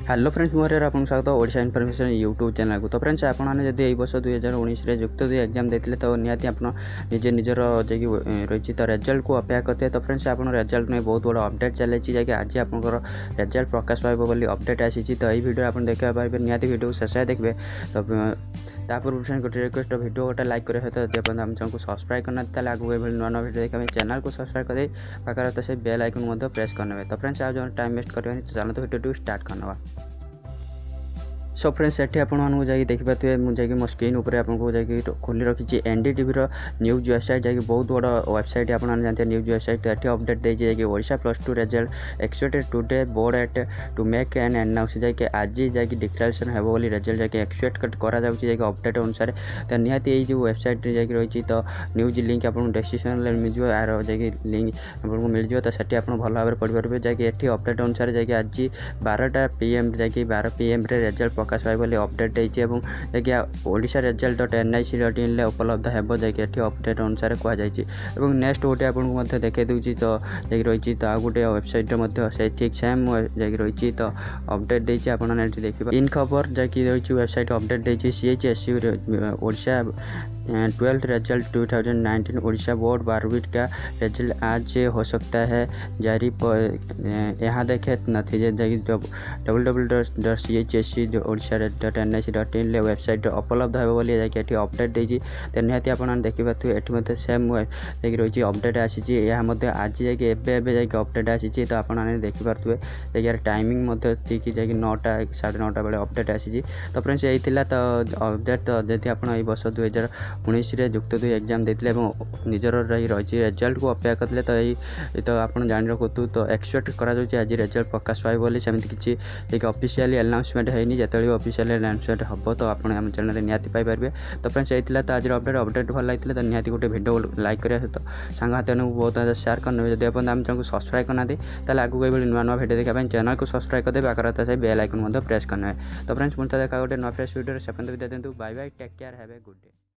Hello friends मोर आपको स्वागत Odisha information YouTube channel को। तो फ्रेंड्स आपने जब यही वर्ष 2019 जुक्त 2 एग्जाम देते तो निहाती आप निजे निजर रही तो रिजल्ट को अपेक्षा करते। तो फ्रेंड्स आप रिजल्ट नहीं बहुत बड़ा अपडेट चली जैसे आज आप रिजल्ट प्रकाश पाइब बोली अपडेट आसी। तो यही वीडियो आप देखा पारे निहाती वीडियो शेष देखिए। तो तापर फ्रेंड्स गोटे रिक्वेस्ट वीडियो गोटे लाइक करे सहित जब आम चैनल को सब्सक्राइब करना ताले आगू ये नुआ नुआ वीडियो देखा चैनल को सब्सक्राइब कर पाखे तो से बेल आइकन प्रेस करने। तो फ्रेंड्स आज टाइम वेस्ट करवानी तो चलो वीडियो स्टार्ट करना। सो फ्रेंड्स एठी आपको जाकि देखिए मुझे मो स्क्रीन उपर आपको जाकि खोली रखी एनडीटीवी न्यूज वेबसाइट जाकि बहुत बड़ा वेबसाइट आप जानते न्यूज वेबसाइट। तो ये अपडेट देगी Odisha +2 result expected today board at to make an announce जाकि आज जाकि डिक्लेरेशन हे बोली रिजल्ट जाकि एक्सपेक्ट करा अपडेट अनुसार। तो निहाती ये जो वेबसाइट जाकि रही तो न्यूज लिंक आपको डिस्क्रिप्शन मिल यार जाकि लिंक आपको मिल जाए। तो सेठी आप भल भाव पढ़ी पारे जाकि ये अपडेट अनुसार जाकि आज 12टा PM जाकि 12 PM रिजल्ट प्रकाश पाइब बोली अपडेट होगी ओडिशा result.nic.in उपलब्ध है जाकि अपडेट अनुसार कहुई। नेक्स्ट गोटे आपको देखे दूसरी तो रही तो आ गोटे वेबसाइट से ठीक सेम जाकि रही तो अपडेट देती आपने देखिए इन खबर जाकि रही वेबसाइट अपडेट देती CHSU Odisha 12th result 2019 Odisha board 12वीं का रिजल्ट आज हो सकता है जारी यहाँ देखे नतीजे www.chsu.odisha.nic.in वेबसाइट उपलब्ध है बोली जाकि अपडेट देती। तो निहाती आपने देखिए ये सेम जाकि रही अपडेट आसी यह आज जाकि एवं अपडेट आसी। तो आपने देखिपे यार टाइमिंग ठीक जाकि 9टा 9:30 बेले अपडेट आसी। तो फ्रेंड्स यही तो अपडेट। तो जब आप वर्ष 2019 जुक्त 2 एग्जाम देते निजर रही रिजल्ट को अपेक्षा करते तो यही तो आप जान रखु। तो एक्सपेक्ट करा आज रिजल्ट प्रकाश पाइब बोली सेमती किसी ऑफिशियली अनाउंसमेंट है जिते ऑफिशियल अनाउंसमेंट हम तो आप चैनल निहाती पाइपर। तो फ्रेंड्स यही तो आज अपडेट भल लगी तो निहाती गोटे वीडियो लाइक करें सहित सांग हाथ बहुत शेयर करने। जब आप चैनल को सब्सक्राइब करना ताले आगू ये नुआ नुआ वीडियो देखा चैनल को सब्सक्राइब करदे पाखे से बेल आइकन प्रेस करना। तो फ्रेंड्स पुणी देखा गोटे नुआ फ्रेश वीडियो से विदा दिंतु। Bye bye take care have a good day.